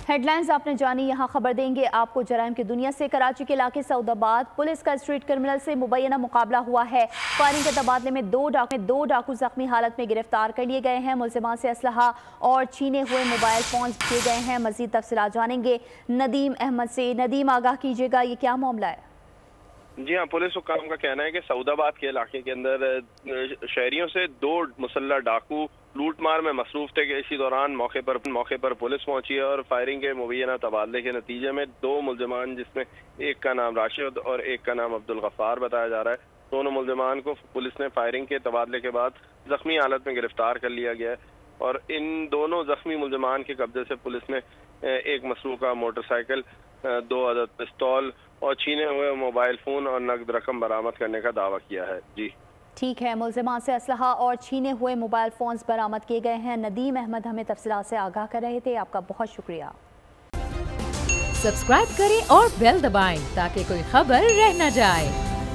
Headlines आपने जानी, यहाँ खबर देंगे आपको जराइम की दुनिया से। कराची के इलाके सऊदाबाद पुलिस का स्ट्रीट क्रिमिनल से मुबैना मुकाबला हुआ है। फायरिंग के तबादले में दो डाकू जख्मी हालत में गिरफ्तार कर लिए गए हैं। मुलजिमान से असलहा और छीने हुए मोबाइल फोन किए गए हैं। मजीद तफसीलात जानेंगे नदीम अहमद से। नदीम, आगाह कीजिएगा, ये क्या मामला है? जी हाँ, पुलिस हुक्काम का कहना है कि सऊदाबाद के इलाके के अंदर शहरियों से दो मुसल्लह डाकू लूटमार में मसरूफ थे कि इसी दौरान मौके पर पुलिस पहुंची है और फायरिंग के मुबैना तबादले के नतीजे में दो मुलजिमान, जिसमें एक का नाम राशिद और एक का नाम अब्दुल गफ्फार बताया जा रहा है, दोनों मुलजिमान को पुलिस ने फायरिंग के तबादले के बाद जख्मी हालत में गिरफ्तार कर लिया गया है। और इन दोनों जख्मी मुलजिमान के कब्जे से पुलिस ने एक मसरूका मोटरसाइकिल, 2 अदद पिस्तौल और छीने हुए मोबाइल फोन और नकद रकम बरामद करने का दावा किया है। जी ठीक है, मुलजिमान से असलहा और छीने हुए मोबाइल फोन्स बरामद किए गए हैं। नदीम अहमद हमें तफसीलात से आगाह कर रहे थे, आपका बहुत शुक्रिया। सब्सक्राइब करें और बेल दबाएं ताकि कोई खबर रह न जाए।